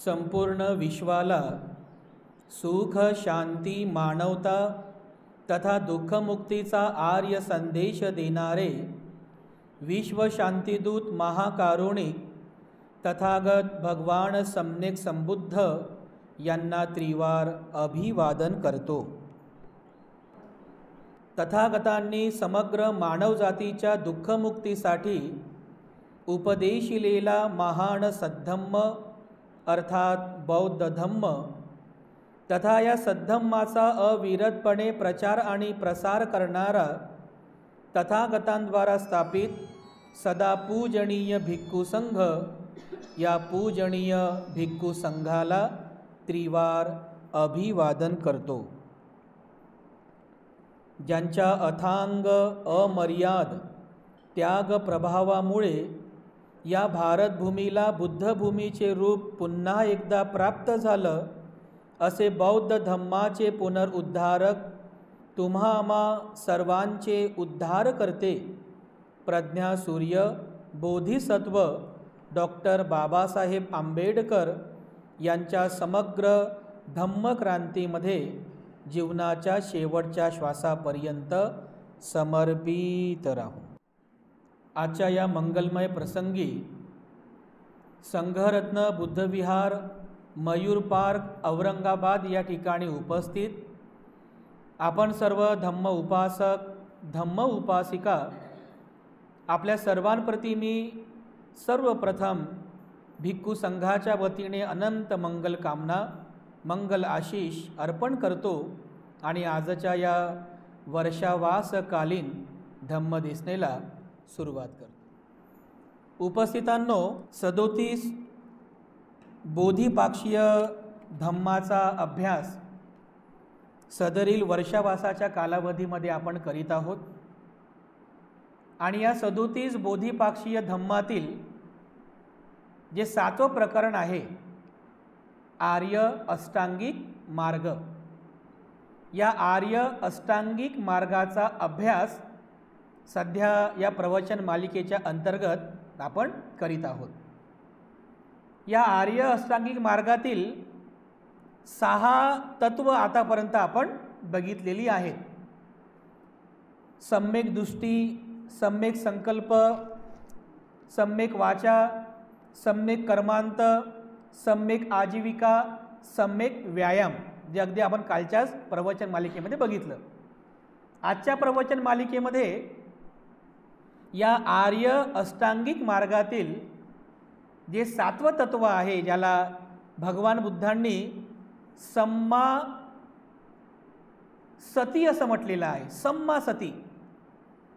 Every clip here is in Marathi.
संपूर्ण विश्वाला सुख, शांती, मानवता तथा दुःखमुक्तीचा आर्य संदेश देणारे विश्वशांतीदूत महाकारुणिक तथागत भगवान सम्यक संबुद्ध यांना त्रिवार अभिवादन करतो। तथागतांनी समग्र मानवजातीच्या दुःखमुक्तीसाठी उपदेशिलेला महान सद्धम्म अर्थात बौद्ध धम्म तथा या सद्धम्माचा अविरतपणे प्रचार आणि प्रसार करणारा तथागतांद्वारा स्थापित सदा पूजनीय भिक्खू संघ, या पूजनीय भिक्खू संघाला त्रिवार अभिवादन करतो। ज्यांच्या अथांग अमर्याद त्याग प्रभावामुळे या भारतभूमीला बुद्धभूमीचे रूप पुन्हा एकदा प्राप्त झालं, असे बौद्ध धम्माचे पुनरुद्धारक, तुम्हा आम्हा सर्वांचे उद्धार करते प्रज्ञासूर्य बोधिसत्व डॉक्टर बाबासाहेब आंबेडकर यांच्या समग्र धम्मक्रांतीमध्ये जीवनाच्या शेवटच्या श्वासापर्यंत समर्पित राहू। आजच्या या मंगलमय प्रसंगी संघरत्न बुद्धविहार मयूर पार्क औरंगाबाद या ठिकाणी उपस्थित आपण सर्व धम्म उपासक धम्म उपासिका, आपल्या सर्वांप्रती मी सर्वप्रथम भिक्खू संघाच्या वतीने अनंत मंगल कामना, मंगल आशीष अर्पण करतो आणि आजच्या या वर्षावासकालीन धम्मदेसनेला सुरुवात करतो। उपस्थितांनो, 37 बोधिपाक्षीय धम्माचा अभ्यास सदरील वर्षावासाच्या कालावधीमध्ये आपण करीत आहोत आणि या 37 बोधिपाक्षीय धम्मातील जे 7वं प्रकरण आहे आर्य अष्टांगिक मार्ग, या आर्य अष्टांगिक मार्गाचा अभ्यास सध्या या प्रवचन मालिकेच्या अंतर्गत आपण करीत आहोत। या आर्य अष्टांगिक मार्गातील 6 तत्व आतापर्यंत आपण बघितलेली आहेत। सम्यक दृष्टी, सम्यक संकल्प, सम्यक वाचा, सम्यक कर्मांत, सम्यक आजीविका, सम्यक व्यायाम, जे अगदी आपण कालच्याच प्रवचन मालिकेमध्ये बघितलं। आजच्या प्रवचन मालिकेमध्ये या आर्य अष्टांगिक मार्गातील जे 7वं तत्व आहे, ज्याला भगवान बुद्धांनी सम्मा सती असं म्हटलेलं आहे, सम्मा सती,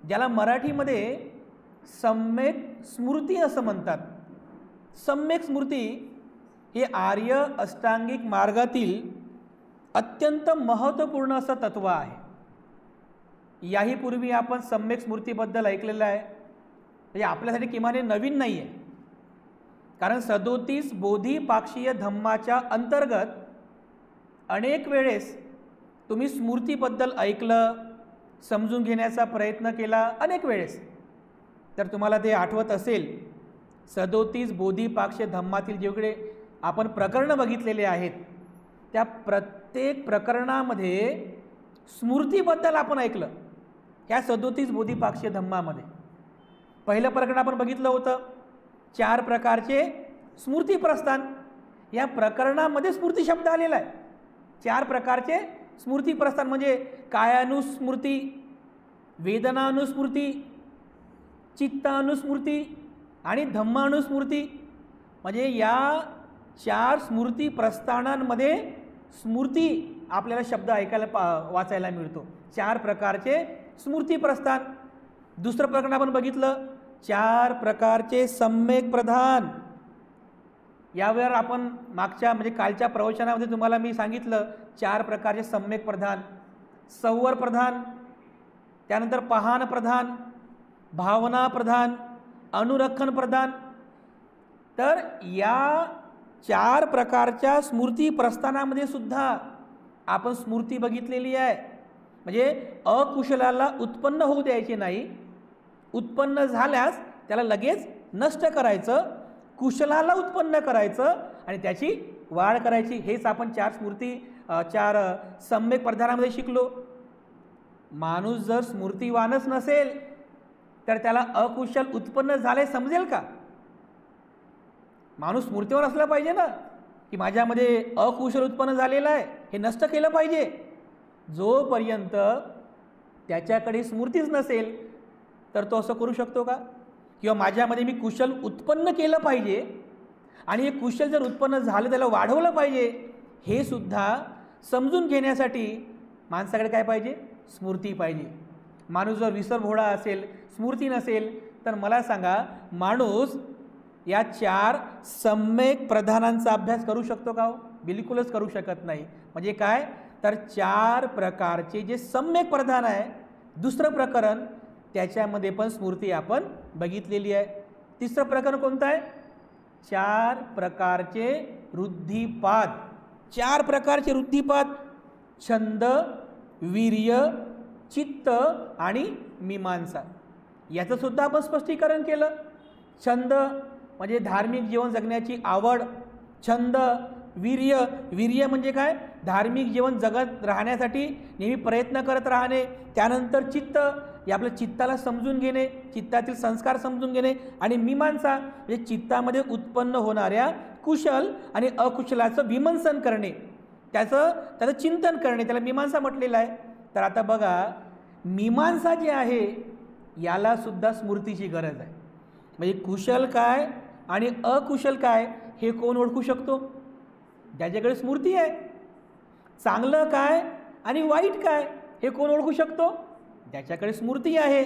ज्याला मराठीमध्ये सम्यक स्मृती असं म्हणतात। सम्यक स्मृती हे आर्य अष्टांगिक मार्गातील अत्यंत महत्त्वपूर्ण असं तत्व आहे। याही पूर्वी आपण सम्यक स्मृतीबद्दल ऐकलेलं आहे, म्हणजे आपल्यासाठी किमान हे नवीन नाही आहे, कारण 37 बोधिपाक्षीय धम्माच्या अंतर्गत अनेक वेळेस तुम्ही स्मृतीबद्दल ऐकलं, समजून घेण्याचा प्रयत्न केला अनेक वेळेस, तर तुम्हाला ते आठवत असेल 37 बोधिपाक्षीय धम्मातील जेवढे आपण प्रकरणं बघितलेले आहेत त्या प्रत्येक प्रकरणामध्ये स्मृतीबद्दल आपण ऐकलं। ह्या 37 बोधिपाक्षीय धम्मामध्ये पहिलं प्रकरण आपण बघितलं होतं 4 प्रकारचे स्मृती प्रस्थान। या प्रकरणामध्ये स्मृती शब्द आलेला आहे। 4 प्रकारचे स्मृती प्रस्थान म्हणजे कायानुस्मृती, वेदनानुस्मृती, चित्तानुस्मृती आणि धम्मानुस्मृती। म्हणजे या 4 स्मृती प्रस्थानांमध्ये स्मृती आपल्याला शब्द ऐकायला वाचायला मिळतो। 4 प्रकारचे स्मृती प्रस्थान। दुसरं प्रकरण आपण बघितलं 4 प्रकारचे सम्यक प्रधान। यावर आपण मागच्या म्हणजे कालच्या प्रवचनामध्ये तुम्हाला मी सांगितलं 4 प्रकारचे सम्यक प्रधान, संवर प्रधान, त्यानंतर पहान प्रधान, भावना प्रधान, अनुरक्षण प्रधान। तर या 4 प्रकारच्या स्मृती प्रस्थानामध्ये सुद्धा आपण स्मृती बघितलेली आहे। म्हणजे अकुशलाला उत्पन्न होऊ द्यायचे नाही, उत्पन्न झाल्यास त्याला लगेच नष्ट करायचं, कुशलाला उत्पन्न करायचं आणि त्याची वाढ करायची. हेच आपण चार सम्यक प्रधानामध्ये शिकलो. माणूस जर स्मृतिवानच नसेल तर त्याला अकुशल उत्पन्न झाले समजेल का? माणूस स्मृतिवान असला पाहिजे ना, की माझ्यामध्ये अकुशल उत्पन्न झालेलं आहे हे नष्ट केलं पाहिजे. जोपर्यंत त्याच्याकडे स्मृतीच नसेल तर तो असं करू शकतो का? किंवा माझ्यामध्ये मी कुशल उत्पन्न केलं पाहिजे आणि हे कुशल जर उत्पन्न झालं त्याला वाढवलं पाहिजे, हे सुद्धा समजून घेण्यासाठी माणसाकडे काय पाहिजे? स्मृती पाहिजे. माणूस जर विसरभोळा असेल, स्मृती नसेल, तर मला सांगा माणूस या 4 सम्यक प्रधानांचा अभ्यास करू शकतो का? बिलकुलच करू शकत नाही. म्हणजे काय तर 4 प्रकारचे जे सम्यक प्रधान आहे, दुसरं प्रकरण त्याच्यामध्ये पण स्मृती आपण बघितलेली आहे. तिसरं प्रकरण कोणतं आहे? 4 प्रकारचे वृद्धिपाद. 4 प्रकारचे वृद्धिपाद: छंद, वीर्य, चित्त आणि मीमांसा. याचं सुद्धा आपण स्पष्टीकरण केलं. छंद म्हणजे धार्मिक जीवन जगण्याची आवड. छंद, वीर्य म्हणजे काय? धार्मिक जीवन जगत राहण्यासाठी नेहमी प्रयत्न करत राहणे. त्यानंतर चित्त, हे आपल्या चित्ताला समजून घेणे, चित्तातील संस्कार समजून घेणे. आणि मीमांसा म्हणजे चित्तामध्ये उत्पन्न होणाऱ्या कुशल आणि अकुशलाचं विमंसन करणे, त्याचं चिंतन करणे, त्याला मीमांसा म्हटलेलं आहे. तर आता बघा, मीमांसा जी आहे याला सुद्धा स्मृतीची गरज आहे. म्हणजे कुशल काय आणि अकुशल काय हे कोण ओळखू शकतो? ज्याच्याकडे स्मृती आहे. चांगलं काय आणि वाईट काय हे कोण ओळखू शकतो? ज्याच्याकडे स्मृती आहे.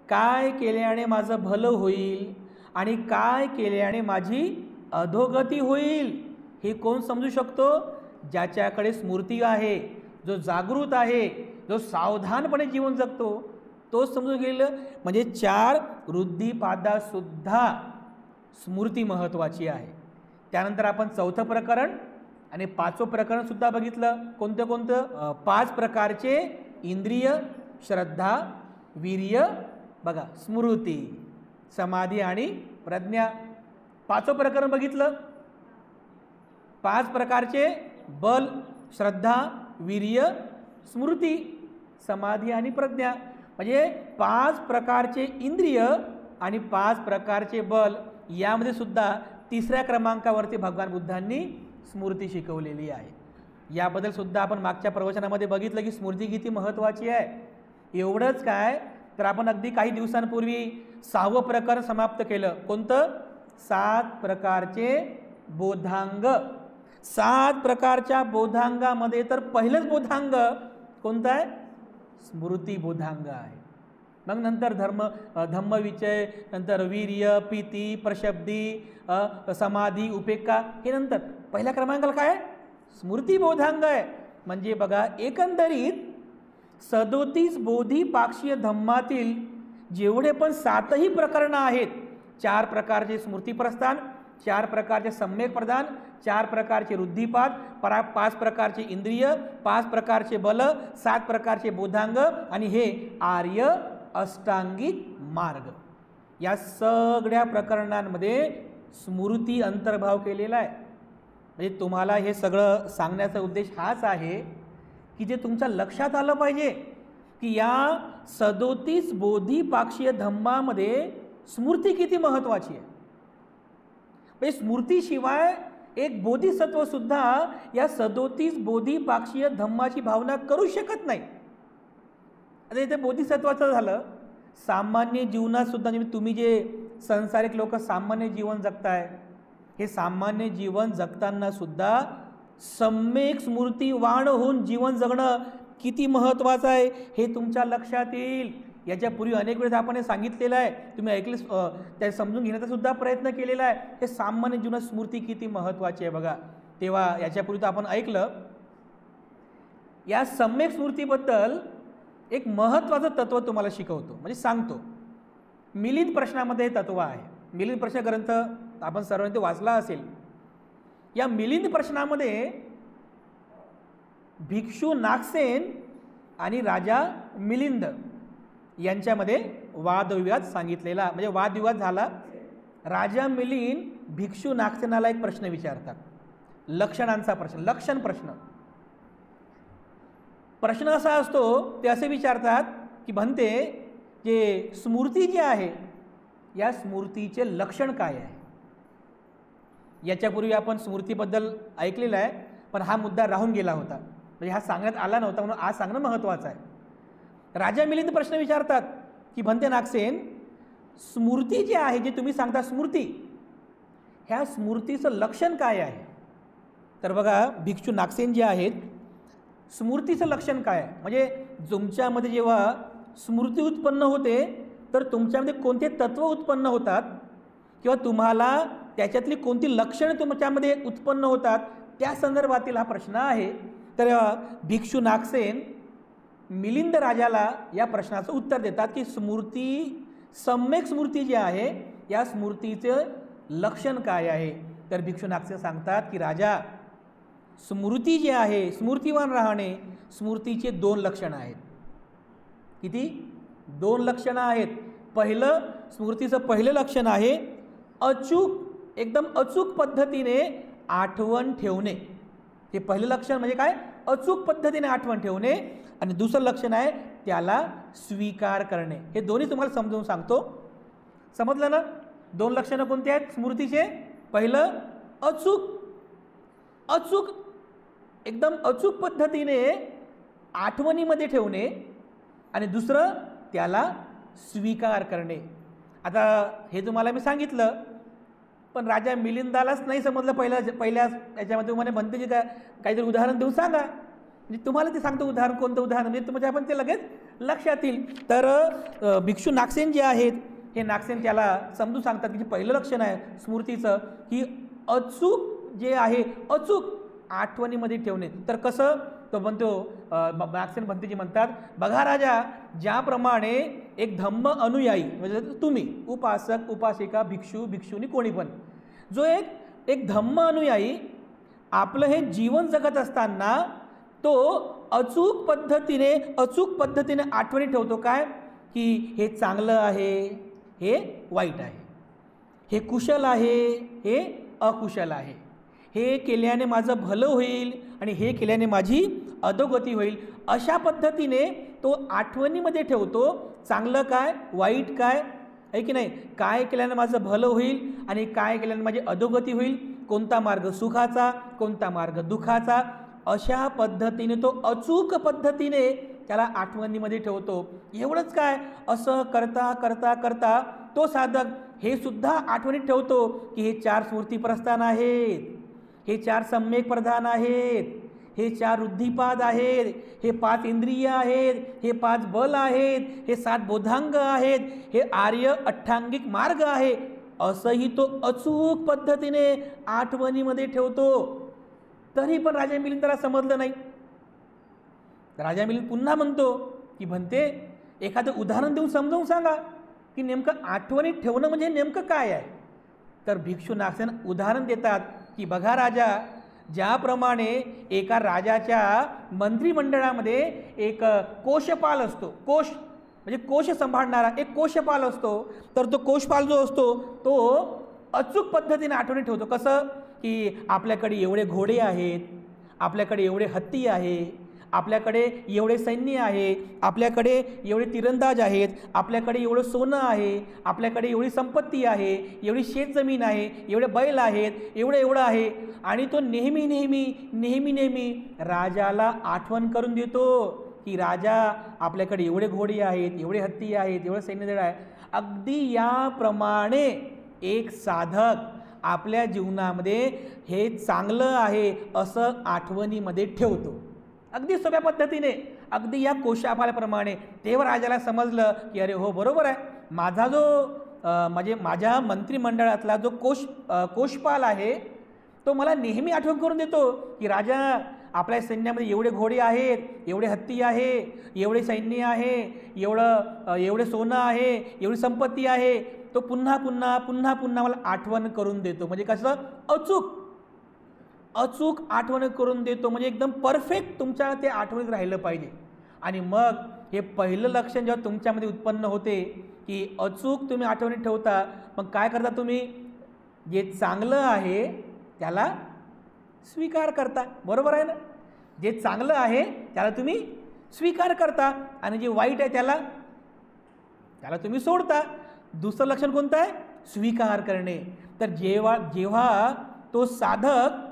काय केल्याने माझं भलं होईल आणि काय केल्याने माझी अधोगती होईल हे कोण समजू शकतो? ज्याच्याकडे स्मृती आहे, जो जागृत आहे, जो सावधानपणे जीवन जगतो, तोच समजून गेलं. म्हणजे 4 वृद्धिपादासुद्धा स्मृती महत्त्वाची आहे. त्यानंतर आपण 4थं प्रकरण आणि 5वं प्रकरण सुद्धा बघितलं. कोणतं? 5 प्रकारचे इंद्रिय: श्रद्धा, वीर्य, बघा, स्मृती, समाधी आणि प्रज्ञा. 5वं प्रकरण बघितलं. 5 प्रकारचे बल: श्रद्धा, वीर्य, स्मृती, समाधी आणि प्रज्ञा. म्हणजे 5 प्रकारचे इंद्रिय आणि 5 प्रकारचे बल, यामध्ये सुद्धा 3ऱ्या क्रमांकावरती भगवान बुद्धांनी स्मृती शिकवलेली आहे. याबद्दल सुद्धा आपण मागच्या प्रवचनामध्ये बघितलं की स्मृती किती महत्त्वाची आहे. एवढंच काय तर आपण अगदी काही दिवसांपूर्वी 6वं प्रकरण समाप्त केलं. कोणतं? 7 प्रकारचे बोधांग. 7 प्रकारच्या बोधांगामध्ये तर पहिलंच बोधांग कोणतं आहे? स्मृती बोधांग आहे. मग नंतर धम्मविचय, नंतर वीर्य, प्रीती, प्रशब्दी, समाधी, उपेक्षा, हे नंतर. पहिल्या क्रमांकाला काय आहे? स्मृती बोधांग आहे. म्हणजे बघा, एकंदरीत 37 बोधिपाक्षीय धम्मातील जेवढे पण 7ही प्रकरणं आहेत, 4 प्रकारचे स्मृती प्रस्थान, 4 प्रकारचे सम्यक प्रधान, 4 प्रकारचे वृद्धिपाद, 5 प्रकारचे इंद्रिय, 5 प्रकारचे बल, 7 प्रकारचे बोधांग आणि हे आर्य अष्टांगिक मार्ग, या सगळ्या प्रकरणांमध्ये स्मृती अंतर्भाव केलेला आहे. म्हणजे तुम्हाला हे सगळं सांगण्याचा उद्देश हाच आहे की जे तुमच्या लक्षात आलं पाहिजे की या 37 बोधिपाक्षीय धम्मामध्ये स्मृती किती महत्त्वाची आहे. म्हणजे स्मृतीशिवाय एक बोधिसत्व सुद्धा या 37 बोधिपाक्षीय धम्माची भावना करू शकत नाही. आता इथे बोधिसत्वाचं झालं. सामान्य जीवनात सुद्धा तुम्ही जे संसारिक लोक सामान्य जीवन जगताय, हे सामान्य जीवन जगताना सुद्धा सम्यक स्मृतीवान होऊन जीवन जगणं किती महत्त्वाचं आहे हे तुमच्या लक्षात येईल. याच्यापूर्वी अनेक वेळेस आपण हे सांगितलेलं आहे, तुम्ही ऐकले, त्या समजून घेण्याचा सुद्धा प्रयत्न केलेला आहे. हे सामान्य जीवनात स्मृती किती महत्त्वाची आहे बघा. तेव्हा याच्यापूर्वी तर आपण ऐकलं. या सम्यक स्मृतीबद्दल एक महत्त्वाचं तत्त्व तुम्हाला शिकवतो, म्हणजे सांगतो. मिलिंद प्रश्नामध्ये हे तत्त्व आहे. मिलिंद प्रश्न ग्रंथ आपण सर्वांनी ते वाचला असेल. या मिलिंद प्रश्नामध्ये भिक्षू नागसेन आणि राजा मिलिंद यांच्यामध्ये वादविवाद सांगितलेला, म्हणजे वादविवाद झाला. राजा मिलिंद भिक्षू नागसेनाला एक प्रश्न विचारतात, लक्षणांचा प्रश्न, लक्षण प्रश्न. प्रश्न असा असतो, ते असे विचारतात की म्हणते जे स्मृती जी आहे या स्मृतीचे लक्षण काय आहे. याच्यापूर्वी आपण स्मृतीबद्दल ऐकलेलं आहे, पण हा मुद्दा राहून गेला होता, म्हणजे हा सांगण्यात आला नव्हता, म्हणून आज सांगणं महत्त्वाचं आहे. राजा मिलिंद प्रश्न विचारतात की म्हणते नागसेन, स्मृती जी आहे, जे तुम्ही सांगता स्मृती, ह्या स्मृतीचं लक्षण काय आहे. तर बघा, भिक्षू नागसेन जे आहेत, स्मृतीचं लक्षण काय आहे, म्हणजे तुमच्यामध्ये जेव्हा स्मृती उत्पन्न होते तर तुमच्यामध्ये कोणते तत्व उत्पन्न होतात किंवा तुम्हाला त्याच्यातली कोणती लक्षणं तुमच्यामध्ये उत्पन्न होतात, त्या संदर्भातील हा प्रश्न आहे. तर भिक्षू नागसेन मिलिंद राजाला या प्रश्नाचं उत्तर देतात की स्मृती, सम्यक स्मृती जी आहे या स्मृतीचं लक्षण काय आहे. तर भिक्षू नागसेन सांगतात की राजा, स्मृती जी आहे, स्मृतिवान राहणे, स्मृतीचे 2 लक्षणं आहेत. किती? 2 लक्षणं आहेत. पहिलं, स्मृतीचं पहिलं लक्षण आहे अचूक, एकदम अचूक पद्धतीने आठवण ठेवणे. हे पहिलं लक्षण म्हणजे काय? अचूक पद्धतीने आठवण ठेवणे. आणि दुसरं लक्षण आहे त्याला स्वीकार करणे. हे दोन्ही तुम्हाला समजावून सांगतो, समजलं ना? 2 लक्षणं कोणती आहेत स्मृतीचे? पहिलं अचूक, अचूक, एकदम अचूक पद्धतीने आठवणीमध्ये ठेवणे, आणि दुसरं त्याला स्वीकार करणे. आता हे तुम्हाला मी सांगितलं, पण राजा मिलिंदालाच नाही समजलं पहिल्या याच्यामध्ये. तुम्हाला म्हणते जे काहीतरी उदाहरण देऊन सांगा, म्हणजे तुम्हाला ते सांगतो उदाहरण, कोणतं उदाहरण म्हणजे तुमच्या आपण ते लगेच लक्षात येईल. तर भिक्षू नागसेन जे आहेत, हे नागसेन त्याला समजून सांगतात की जे पहिलं लक्षण आहे स्मृतीचं की अचूक जे आहे, अचूक आठवणीमध्ये ठेवणे. तर कसं? तो म्हणतो, नागसेन भंतेजी म्हणतात, बघा राजा, ज्याप्रमाणे एक धम्म अनुयायी म्हणजे तुम्ही, उपासक, उपासिका, भिक्षू, भिक्षुनी, कोणी पण, जो एक धम्म अनुयायी आपलं हे जीवन जगत असताना तो अचूक पद्धतीने आठवणी ठेवतो. काय? की हे चांगलं आहे, हे वाईट आहे, हे कुशल आहे, हे अकुशल आहे, हे केल्याने माझं भलं होईल आणि हे केल्याने माझी अधोगती होईल. अशा पद्धतीने तो आठवणीमध्ये ठेवतो, चांगलं काय, वाईट काय आहे की नाही, काय केल्याने माझं भलं होईल आणि काय केल्याने माझी अधोगती होईल, कोणता मार्ग सुखाचा, कोणता मार्ग दुःखाचा. अशा पद्धतीने तो अचूक पद्धतीने त्याला आठवणीमध्ये ठेवतो. एवढंच काय, असं करता करता करता तो साधक हे सुद्धा आठवणीत ठेवतो की हे 4 स्मृती प्रस्थान आहेत, हे 4 सम्यक प्रधान आहेत, हे 4 वृद्धिपाद आहेत, हे 5 इंद्रिय आहेत, हे 5 बल आहेत, हे 7 बोधांग आहेत, हे आर्य अठ्ठांगिक मार्ग आहे. असंही तो अचूक पद्धतीने आठवणीमध्ये ठेवतो. तरी पण राजा मिलिंदाला समजलं नाही. राजा मिलिंद पुन्हा म्हणतो की म्हणते, एखादं उदाहरण देऊन समजावून सांगा की नेमकं आठवणीत ठेवणं म्हणजे नेमकं काय आहे. तर भिक्षू नागसेन उदाहरण देतात की बघा राजा, ज्याप्रमाणे एका राजाच्या मंत्रिमंडळामध्ये एक कोशपाल असतो, कोश म्हणजे कोश सांभाळणारा एक कोशपाल असतो. तर तो कोशपाल जो असतो तो अचूक पद्धतीने आठवणी ठेवतो. कसं? की आपल्याकडे एवढे घोडे आहेत, आपल्याकडे एवढे हत्ती आहे, आपल्याकडे एवढे सैन्य आहे, आपल्याकडे एवढे तिरंदाज आहेत, आपल्याकडे एवढं सोनं आहे, आपल्याकडे एवढी संपत्ती आहे, एवढी शेतजमीन आहे, एवढे बैल आहेत, एवढं आहे. आणि तो नेहमी नेहमी नेहमी नेहमी राजाला आठवण करून देतो की राजा, आपल्याकडे एवढे घोडे आहेत, एवढे हत्ती आहेत, एवढं सैन्यदळ आहे. अगदी याप्रमाणे एक साधक आपल्या जीवनामध्ये हे चांगलं आहे असं आठवणीमध्ये ठेवतो, अगदी सोप्या पद्धतीने, अगदी या कोशापाल्याप्रमाणे. तेव्हा राजाला समजलं की अरे हो, बरोबर आहे, माझा जो म्हणजे माझ्या मंत्रिमंडळातला जो कोशपाल आहे तो मला नेहमी आठवण करून देतो की राजा, आपल्या सैन्यामध्ये एवढे घोडे आहेत, एवढे हत्ती आहे, एवढे सैन्य आहे, एवढे सोनं आहे, एवढी संपत्ती आहे. तो पुन्हा पुन्हा पुन्हा पुन्हा मला आठवण करून देतो. म्हणजे कसं? अचूक आठवण करून देतो, म्हणजे एकदम परफेक्ट तुमच्या ते आठवणीत राहिलं पाहिजे. आणि मग हे पहिलं लक्षण जेव्हा तुमच्यामध्ये उत्पन्न होते की अचूक तुम्ही आठवणीत ठेवता, मग काय करता तुम्ही? जे चांगलं आहे त्याला स्वीकार करता, बरोबर आहे ना? जे चांगलं आहे त्याला तुम्ही स्वीकार करता आणि जे वाईट आहे त्याला तुम्ही सोडता. दुसरं लक्षण कोणतं आहे? स्वीकार करणे. तर जेव्हा तो साधक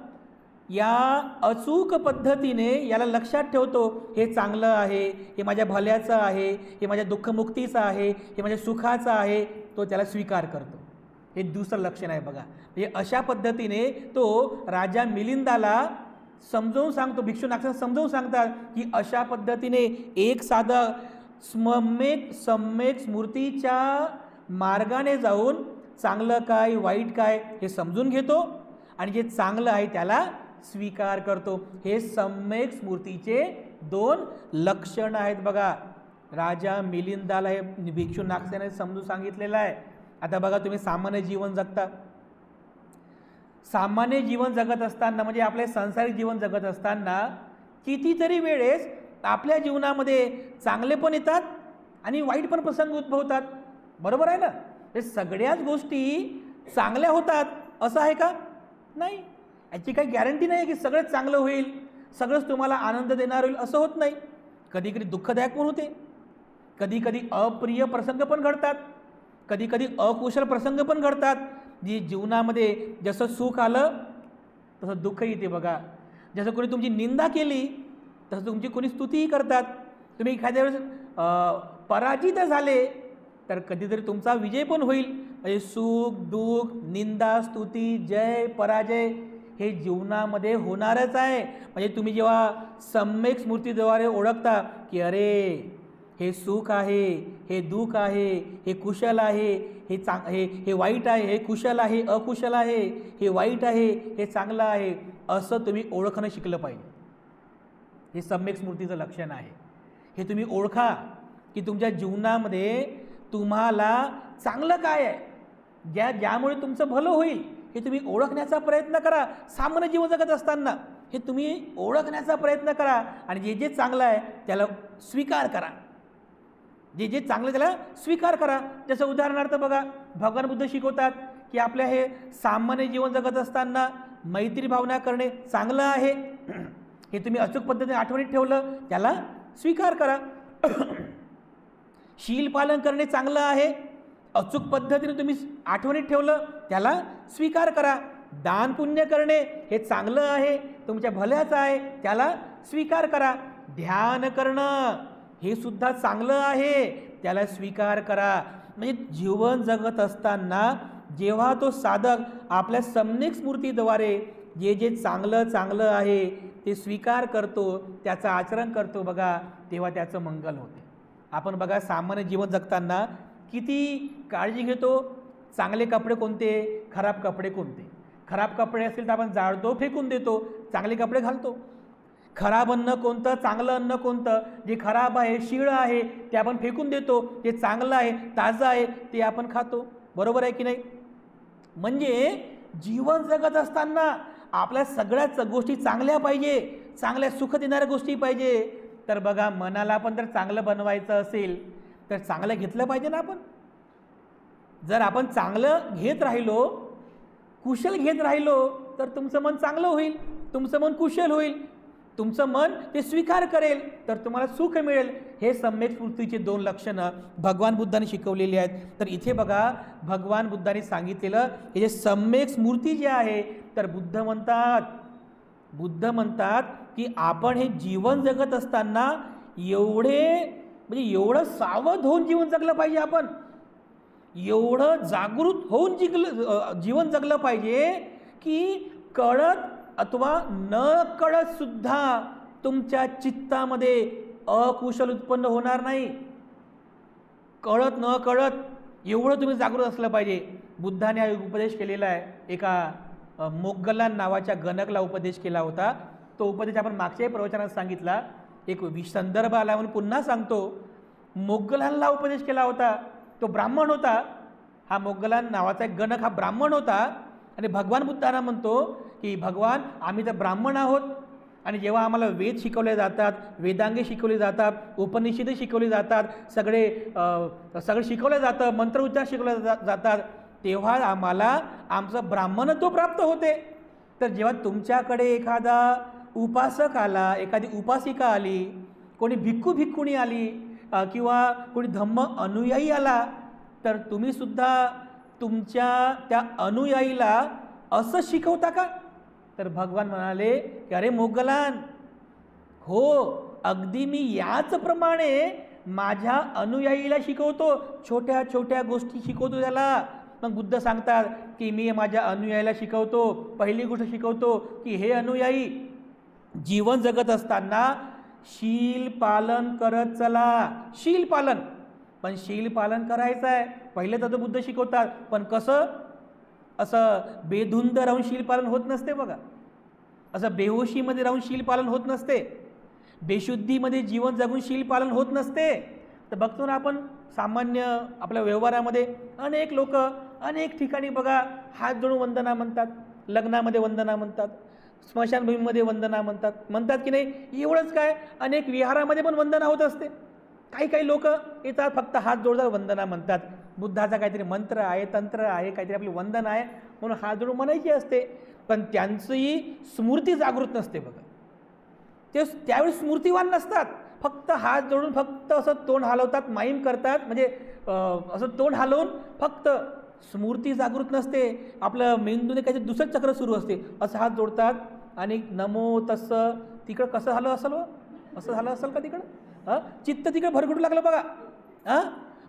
या अचूक पद्धतीने याला लक्षात ठेवतो, हे चांगलं आहे, हे माझ्या भल्याचं आहे, हे माझ्या दुःखमुक्तीचं आहे, हे माझ्या सुखाचं आहे, तो त्याला स्वीकार करतो. हे दुसरं लक्षण आहे बघा. म्हणजे अशा पद्धतीने तो राजा मिलिंदाला समजावून सांगतो, भिक्षू नागसेन समजावून सांगतात की अशा पद्धतीने एक साधक सम्यक स्मृतीच्या मार्गाने जाऊन चांगलं काय वाईट काय हे समजून घेतो आणि जे चांगलं आहे त्याला स्वीकार करतो. हे सम्यक स्मृतीचे 2 लक्षण आहेत बघा. राजा मिलिंदाला हे भिक्षू नागसेनाने समजून सांगितलेलं आहे. आता बघा, तुम्ही सामान्य जीवन जगता. सामान्य जीवन जगत असताना म्हणजे आपले सांसारिक जीवन जगत असताना कितीतरी वेळेस आपल्या जीवनामध्ये चांगले पण येतात आणि वाईट पण प्रसंग उद्भवतात, बरोबर आहे ना? हे सगळ्याच गोष्टी चांगल्या होतात असं आहे का? नाही. याची काही गॅरंटी नाही की सगळंच चांगलं होईल, सगळंच तुम्हाला आनंद देणार होईल, असं होत नाही. कधी कधी दुःखदायक पण होते, कधी कधी अप्रिय प्रसंग पण घडतात, कधी कधी अकुशल प्रसंग पण घडतात. जी जीवनामध्ये जसं सुख आलं तसं दुःख येते बघा. जसं कोणी तुमची निंदा केली तसं तुमची कोणी स्तुतीही करतात. तुम्ही एखाद्या वेळेस पराजित झाले तर कधीतरी तुमचा विजय पण होईल. म्हणजे सुख दुःख, निंदा स्तुती, जय पराजय हे जीवनामध्ये होणारच आहे. म्हणजे तुम्ही जेव्हा सम्यक स्मृतीद्वारे ओळखता की अरे हे सुख आहे, हे दुःख आहे, हे कुशल आहे, हे वाईट आहे, हे कुशल आहे, अकुशल आहे, हे वाईट आहे, हे चांगलं आहे, असं तुम्ही ओळखणं शिकलं पाहिजे. हे सम्यक स्मृतीचं लक्षण आहे. हे तुम्ही ओळखा की तुमच्या जीवनामध्ये तुम्हाला चांगलं काय आहे, ज्यामुळे तुमचं भलं होईल, हे तुम्ही ओळखण्याचा प्रयत्न करा. सामान्य जीवन जगत असताना हे तुम्ही ओळखण्याचा प्रयत्न करा आणि जे चांगलं आहे त्याला स्वीकार करा. जे चांगलं त्याला स्वीकार करा. जसं उदाहरणार्थ बघा, भगवान बुद्ध शिकवतात की आपल्या हे सामान्य जीवन जगत असताना मैत्री भावना करणे चांगलं आहे. हे तुम्ही अचूक पद्धतीने आठवणीत ठेवलं त्याला स्वीकार करा. शील पालन करणे चांगलं आहे, अचूक पद्धतीने तुम्ही आठवणीत ठेवलं त्याला स्वीकार करा. दान पुण्य करणे हे चांगलं आहे, तुमच्या भल्याचं आहे, त्याला स्वीकार करा. ध्यान करणं हे सुद्धा चांगलं आहे, त्याला स्वीकार करा. म्हणजे जीवन जगत असताना जेव्हा तो साधक आपल्या सम्यक स्मृतीद्वारे जे चांगलं आहे ते स्वीकार करतो, त्याचं आचरण करतो बघा, तेव्हा त्याचं मंगल होते. आपण बघा सामान्य जीवन जगताना किती काळजी घेतो. चांगले कपडे कोणते, खराब कपडे कोणते. खराब कपडे असतील तर आपण जाळतो, फेकून देतो, चांगले कपडे घालतो. खराब अन्न कोणतं, चांगलं अन्न कोणतं. जे खराब आहे, शीळ आहे, ते आपण फेकून देतो. जे चांगलं आहे, ताजं आहे, ते आपण खातो, बरोबर आहे की नाही? म्हणजे जीवन जगत असताना आपल्या सगळ्याच गोष्टी चांगल्या पाहिजे, चांगल्या सुख देणाऱ्या गोष्टी पाहिजे. तर बघा, मनाला पण जर चांगलं बनवायचं असेल तर चांगलं घेतलं पाहिजे ना आपण. जर आपण चांगलं घेत राहिलो, कुशल घेत राहिलो, तर तुमचं मन चांगलं होईल, तुमचं मन कुशल होईल, तुमचं मन ते स्वीकार करेल, तर तुम्हाला सुख मिळेल. हे सम्यक स्मृतीचे 2 लक्षणं भगवान बुद्धांनी शिकवलेली आहेत. तर इथे बघा, भगवान बुद्धांनी सांगितलेलं हे जे सम्यक स्मृती जे आहे, तर बुद्ध म्हणतात की आपण हे जीवन जगत असताना एवढं सावध होऊन जीवन जगलं पाहिजे. आपण एवढं जागृत होऊन जीवन जगलं पाहिजे की कळत अथवा न कळत सुद्धा तुमच्या चित्तामध्ये अकुशल उत्पन्न होणार नाही. कळत न कळत एवढं तुम्ही जागृत असलं पाहिजे. बुद्धाने हा उपदेश केलेला आहे. एका मोगलान नावाच्या गणकला उपदेश केला होता. तो उपदेश आपण मागच्याही प्रवचनात सांगितला. एक संदर्भ आला म्हणून पुन्हा सांगतो. मोगलानला उपदेश केला होता. तो ब्राह्मण होता. हा मोगलान नावाचा एक गणक हा ब्राह्मण होता आणि भगवान बुद्धांना म्हणतो की भगवान, आम्ही तर ब्राह्मण आहोत आणि जेव्हा आम्हाला वेद शिकवले जातात, वेदांगे शिकवले जातात, उपनिषदे शिकवली जातात, सगळं शिकवलं जातं, मंत्र उच्चार शिकवले जातात, तेव्हा आम्हाला आमचं ब्राह्मणत्व प्राप्त होते. तर जेव्हा तुमच्याकडे एखादा उपासक आला, एखादी उपासिका आली, कोणी भिक्खुनी आली, किंवा कोणी धम्म अनुयायी आला, तर तुम्ही सुद्धा तुमच्या त्या अनुयायीला असं शिकवता का? तर भगवान म्हणाले की अरे मोगलान, हो, अगदी मी याचप्रमाणे माझ्या अनुयायीला शिकवतो, छोट्या छोट्या गोष्टी शिकवतो त्याला. मग बुद्ध सांगतात की मी माझ्या अनुयायीला शिकवतो, पहिली गोष्ट शिकवतो की हे अनुयायी, जीवन जगत असताना शील पालन करत चला. शील पालन, पण शील पालन करायचं आहे पहिले तर बुद्ध शिकवतात. पण कसं? असं बेधुंद राहून शील पालन होत नसते बघा. असं बेहोशीमध्ये राहून शील पालन होत नसते. बेशुद्धीमध्ये जीवन जगून शील पालन होत नसते. तर बघतो ना आपण सामान्य आपल्या व्यवहारामध्ये अनेक लोक अनेक ठिकाणी बघा हात जोडून वंदना म्हणतात, लग्नामध्ये वंदना म्हणतात, स्मशानभूमीमध्ये वंदना म्हणतात की नाही? एवढंच काय, अनेक विहारामध्ये पण वंदना होत असते. काही लोक येतात फक्त हात जोडतात वंदना म्हणतात. बुद्धाचा काहीतरी मंत्र आहे, तंत्र आहे, काहीतरी आपली वंदना आहे म्हणून हात जोडून म्हणायची असते. पण त्यांचीही स्मृती जागृत नसते बघा. ते त्यावेळी स्मृतिवान नसतात, फक्त हात जोडून फक्त असं तोंड हलवतात, माईम करतात, म्हणजे असं तोंड हलवून फक्त स्मृती जागृत नसते. आपलं मेंदूने काहीतरी दुसरं चक्र सुरू असते. असं हात जोडतात आणि नमो तसं. तिकडं कसं झालं असेल? असं झालं असेल का तिकडं? चित्त तिकडे भरगडू लागलं बघा.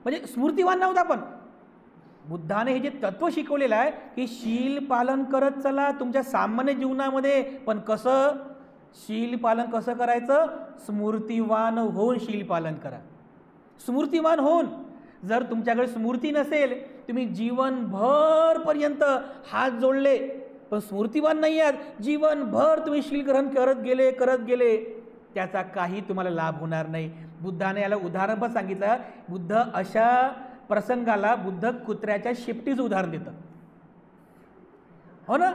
म्हणजे स्मृतिवान नव्हता. पण बुद्धाने हे जे तत्व शिकवलेलं आहे की शील पालन करत चला तुमच्या सामान्य जीवनामध्ये. पण कसं शील पालन कसं करायचं? स्मृतिवान होऊन शील पालन करा. स्मृतिवान होऊन. जर तुमच्याकडे स्मृती नसेल, तुम्ही जीवनभरपर्यंत हात जोडले पण स्मृतिवान नाही आहात, जीवनभर तुम्ही शील ग्रहण करत गेले, त्याचा काही तुम्हाला लाभ होणार नाही. बुद्धाने याला उदाहरण पण सांगितलं. बुद्ध अशा प्रसंगाला बुद्ध कुत्र्याच्या शेपटीचं उदाहरण देतं. हो ना,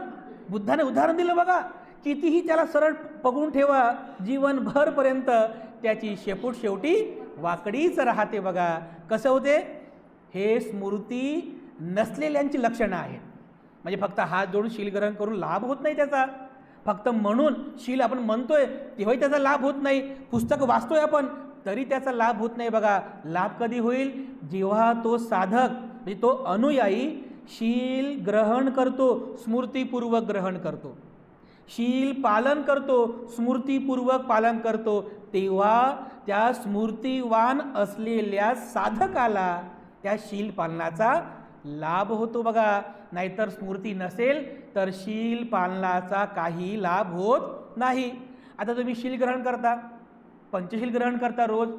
बुद्धाने उदाहरण दिलं बघा. कितीही त्याला सरळ पकडून ठेवा, जीवनभरपर्यंत त्याची शेपूट शेवटी वाकडीच राहते बघा. कसं होते? हे स्मृती नसलेल्यांची लक्षणं आहेत. म्हणजे फक्त हात जोडून शील ग्रहण करून लाभ होत नाही त्याचा. फक्त म्हणून शील आपण म्हणतोय तेव्हाही त्याचा लाभ होत नाही. पुस्तक वाचतोय आपण तरी त्याचा लाभ होत नाही बघा. लाभ कधी होईल? जेव्हा तो साधक म्हणजे तो अनुयायी शील ग्रहण करतो, स्मृतीपूर्वक ग्रहण करतो, शील पालन करतो, स्मृतीपूर्वक पालन करतो, तेव्हा त्या स्मृतिवान असलेल्या साधकाला त्या शील पालनाचा लाभ होतो बघा. नाहीतर स्मृती नसेल तर शील पालनाचा काही लाभ होत नाही. आता तुम्ही शील ग्रहण करता, पंचशील ग्रहण करता रोज.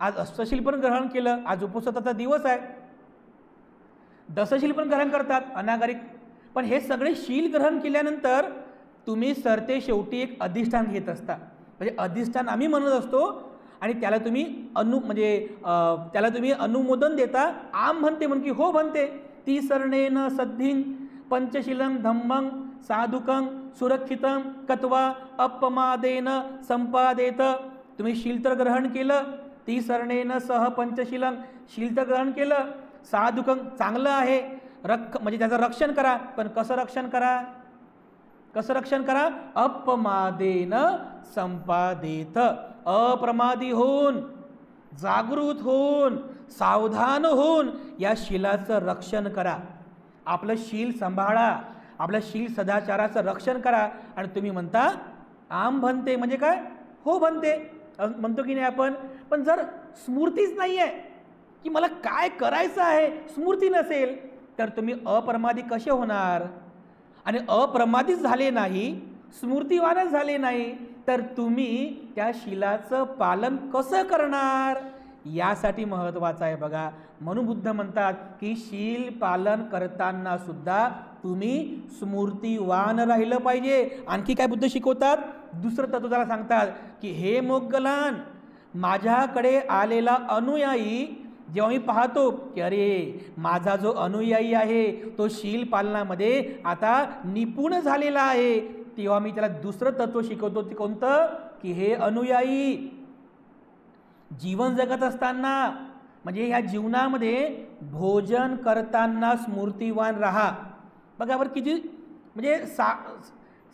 आज अष्टशील पण ग्रहण केलं, आज उपवासाचा दिवस आहे. दशशील पण ग्रहण करतात अनागारिक. पण हे सगळे शील ग्रहण केल्यानंतर तुम्ही सरते शेवटी एक अधिष्ठान घेत असता. म्हणजे अधिष्ठान आम्ही म्हणत असतो आणि त्याला तुम्ही त्याला तुम्ही अनुमोदन देता. आम म्हणते म्हण की हो म्हणते. ती सरणेन सद्धीन पंचशीलं धम्मं साधुकं सुरक्षितं कत्वा अपमादेन संपादेत. तुम्ही शील तर ग्रहण केलं, ती सरणेन सह पंचशीलं शील तर ग्रहण केलं, साधुकं चांगलं आहे, म्हणजे त्याचं रक्षण करा. पण कसं रक्षण करा? कसं रक्षण करा? अपमादेन संपादेत. अप्रमादी होऊन, जागृत होऊन, सावधान होऊन या शीलाचं रक्षण करा. आपलं शील सांभाळा, आपल्या शील सदाचाराचं रक्षण करा. आणि तुम्ही म्हणता आम म्हणते म्हणजे काय? हो म्हणते म्हणतो की नाही आपण. पण जर स्मृतीच नाही आहे की मला काय करायचं आहे, स्मृती नसेल तर तुम्ही अप्रमादी कसे होणार? आणि अप्रमादीच झाले नाही, स्मृतिवानच झाले नाही तर तुम्ही त्या शीलाचं पालन कसं करणार? यासाठी महत्त्वाचं आहे बघा. म्हणून बुद्ध म्हणतात की शील पालन करताना सुद्धा तुम्ही स्मृतिवान राहिलं पाहिजे. आणखी काय बुद्ध शिकवतात? दुसरं तत्व त्याला सांगतात की हे मोगलान, माझ्याकडे आलेला अनुयायी जेव्हा मी पाहतो की अरे माझा जो अनुयायी आहे तो शील पालनामध्ये आता निपुण झालेला आहे, तेव्हा मी त्याला दुसरं तत्व शिकवतो. ते कोणतं? की हे अनुयायी जीवन जगत असताना म्हणजे ह्या जीवनामध्ये भोजन करताना स्मृतिवान राहा. बघा बरं किती म्हणजे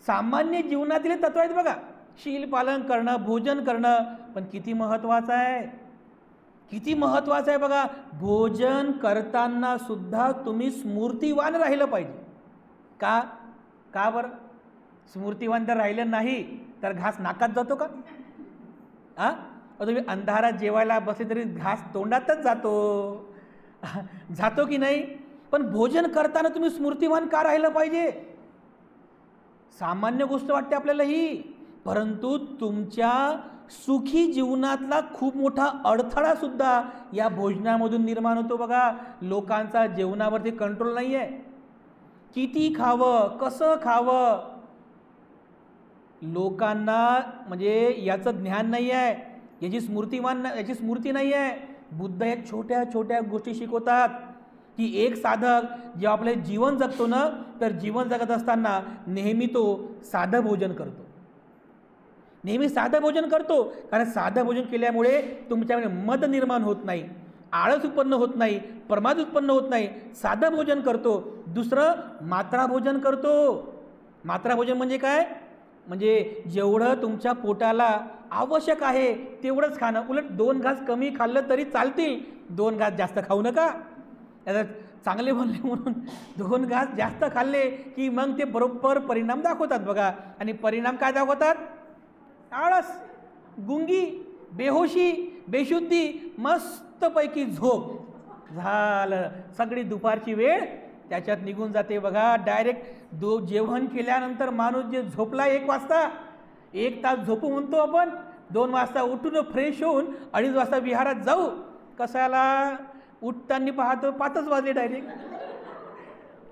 सामान्य जीवनातील तत्व आहेत बघा. शील पालन करणं, भोजन करणं, पण किती महत्त्वाचं आहे, किती महत्त्वाचं आहे बघा. भोजन करताना सुद्धा तुम्ही स्मृतिवान राहिलं पाहिजे. का का बरं? स्मृतिवान जर राहिलं नाही तर घास नाकात जातो का? तुम्ही अंधारात जेवायला बसले तरी घास तोंडातच जातो, जातो की नाही? पण भोजन करताना तुम्ही स्मृतिवान का राहिलं पाहिजे? सामान्य गोष्ट वाटते आपल्याला ही, परंतु तुमच्या सुखी जीवनातला खूप मोठा अडथळा सुद्धा या भोजनामधून निर्माण होतो बघा. लोकांचा जेवणावरती कंट्रोल नाही आहे. किती खावं, कसं खावं, लोकांना म्हणजे याचं ज्ञान नाही आहे, याची स्मृती नाही आहे. बुद्ध एक छोट्या छोट्या गोष्टी शिकवतात की एक साधक जेव्हा आपले जीवन जगतो ना, तर जीवन जगत असताना नेहमी तो साधं भोजन करतो, नेहमी साधं भोजन करतो. कारण साधं भोजन केल्यामुळे तुमच्यामध्ये मद निर्माण होत नाही, आळस उत्पन्न होत नाही, प्रमाद उत्पन्न होत नाही. साधं भोजन करतो. दुसरं मात्रा भोजन करतो. मात्रा भोजन म्हणजे काय? म्हणजे जेवढं तुमच्या पोटाला आवश्यक आहे तेवढंच खाणं. उलट 2 घास कमी खाल्लं तरी चालतील, 2 घास जास्त खाऊ नका. चांगले बनले म्हणून 2 घास जास्त खाल्ले की मग ते बरोबर परिणाम दाखवतात बघा. आणि परिणाम काय दाखवतात? आळस, गुंगी, बेहोशी, बेशुद्धी, मस्तपैकी झोप. झालं, सगळी दुपारची वेळ त्याच्यात निघून जाते बघा. डायरेक्ट जेवण केल्यानंतर माणूस जे झोपला 1 वाजता, 1 तास झोपू म्हणतो आपण, 2 वाजता उठून फ्रेश होऊन 2:30 वाजता विहारात जाऊ. कशाला? उठताना पाहतो 5च वाजले,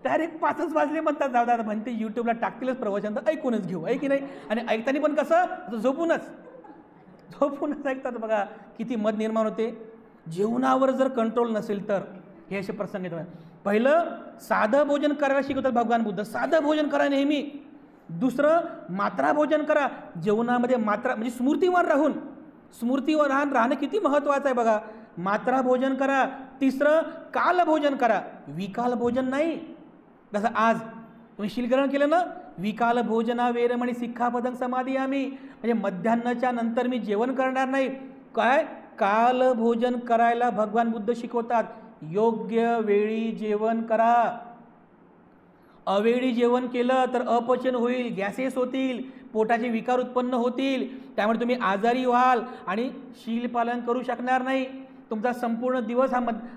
डायरेक्ट 5च वाजले म्हणतात. जाऊ दादा म्हणते यूट्यूबला टाकतीलच प्रवचन, तर ऐकूनच घेऊ, आहे की नाही? आणि ऐकताना पण कसं? झोपूनच ऐकतात बघा. किती मद निर्माण होते. जेवणावर जर कंट्रोल नसेल तर हे असे प्रसंग येतात. पहिलं साधं भोजन करायला शिकवतात भगवान बुद्ध. साधं भोजन करा नेहमी. दुसरं मात्रा भोजन करा. जेवणामध्ये मात्रा म्हणजे स्मृतीवर राहणं किती महत्त्वाचं आहे बघा. मात्रा भोजन करा. तिसरं काल भोजन करा, विकाल भोजन नाही. जसं आज तुम्ही शीलग्रहण केलं ना, विकाल भोजना वेरमणी सिक्खापदं समादियामी, म्हणजे मध्यान्नाच्या नंतर मी जेवण करणार नाही. काय? काल भोजन करायला भगवान बुद्ध शिकवतात. योग्य वेळी जेवण करा. अवेळी जेवण केलं तर अपचन होईल, गॅसेस होतील, पोटाचे विकार उत्पन्न होतील, त्यामुळे तुम्ही आजारी व्हाल आणि शीलपालन करू शकणार नाही. तुमचा संपूर्ण दिवस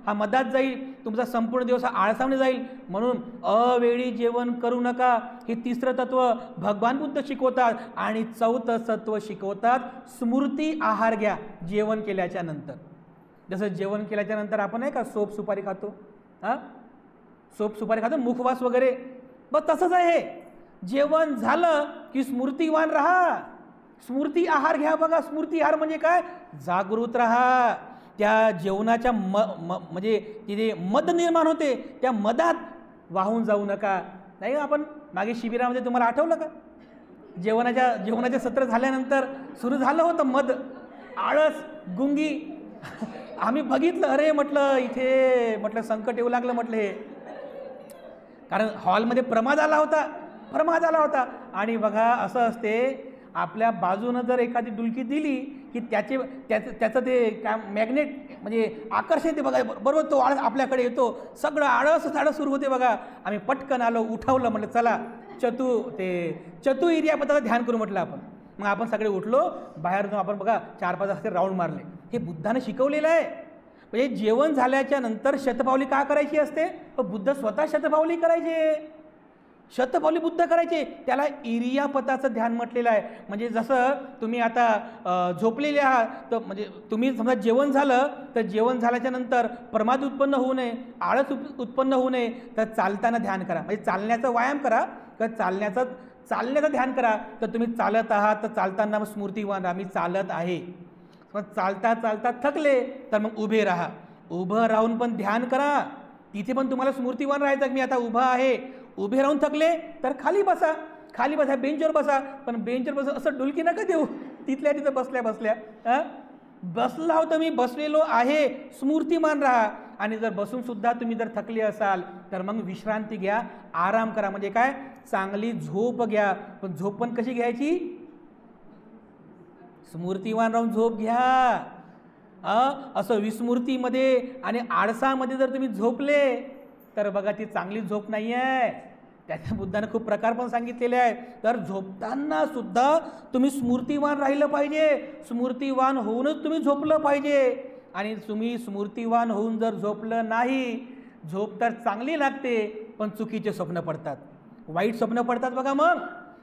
हा मधात जाईल, तुमचा संपूर्ण दिवस हा आळसाने जाईल. म्हणून अवेळी जेवण करू नका. हे 3रं तत्व भगवान बुद्ध शिकवतात. आणि 4थं तत्व शिकवतात, स्मृती आहार घ्या जेवण केल्याच्या नंतर. जसं जेवण केल्याच्या नंतर आपण आहे का सोप सुपारी खातो, सोप सुपारी खातो, मुखवास वगैरे, बस तसंच आहे. जेवण झालं की स्मृतिवान राहा, स्मृती आहार घ्या बघा. स्मृती आहार म्हणजे काय? जागृत राहा. त्या जेवणाच्या म्हणजे तिथे मद निर्माण होते, त्या मदात वाहून जाऊ नका. नाही, आपण मागे शिबिरामध्ये तुम्हाला आठवलं का, जेवणाचे सत्र झाल्यानंतर सुरू झालं होतं मद, आळस, गुंगी. आम्ही बघितलं, अरे म्हटलं इथे संकट येऊ लागलं म्हटलं हे. कारण हॉलमध्ये प्रमाद आला होता. आणि बघा असं असते, आपल्या बाजूनं जर एखादी डुलकी दिली की त्याचं ते काय मॅग्नेट म्हणजे आकर्षण ते बघा, बरोबर तो आळस आपल्याकडे येतो. सगळं आळस सुरू होते बघा. आम्ही पटकन आलो, उठवलं, म्हटलं चला चतु इरियापदाचं ध्यान करू म्हटलं आपण. मग आपण सगळे उठलो, बाहेर जाऊन आपण बघा 4-5 असे राऊंड मारले. हे बुद्धाने शिकवलेलं आहे. म्हणजे जेवण झाल्याच्या नंतर शतपावली का करायची असते? बुद्ध स्वतः शतपावली करायचे, शतपावली बुद्ध करायचे. त्याला इरियापताचं ध्यान म्हटलेलं आहे. म्हणजे जसं तुम्ही आता झोपलेले आहात, तर म्हणजे तुम्ही समजा जेवण झालं, तर जेवण झाल्याच्या नंतर प्रमाद उत्पन्न होऊ नये, आळस उत्पन्न होऊ नये, तर चालताना ध्यान करा. म्हणजे चालण्याचा व्यायाम करा, तर चालण्याचं ध्यान करा. तर तुम्ही चालत आहात तर चालताना स्मृतिवान राहा, मी चालत आहे. मग चालता थकले तर मग उभे राहा. उभं राहून पण ध्यान करा. तिथे पण तुम्हाला स्मृतिवान राहायचं, मी आता उभा आहे. उभे राहून थकले तर खाली बसा, बेंचवर बसा. पण बेंचवर बसा असं डुलकी नका देऊ तिथल्या तिथं बसल्या. बसला होता मी बसलेलो आहे स्मूर्तिमान राहा. आणि जर बसून सुद्धा तुम्ही जर थकले असाल तर मग विश्रांती घ्या, आराम करा. म्हणजे काय, चांगली झोप घ्या. पण झोप पण कशी घ्यायची, स्मूर्तिवान राहून झोप घ्या. असं विस्मृतीमध्ये आणि आळसामध्ये जर तुम्ही झोपले तर बघा ती चांगली झोप नाही आहे. त्याच्या बुद्धाने खूप प्रकार पण सांगितलेले आहे. तर झोपताना सुद्धा तुम्ही स्मूर्तिवान राहिलं पाहिजे, स्मूर्तिवान होऊनच तुम्ही झोपलं पाहिजे. आणि तुम्ही स्मूर्तिवान होऊन जर झोपलं नाही, झोप तर चांगली लागते पण चुकीचे स्वप्न पडतात, वाईट स्वप्न पडतात बघा. मग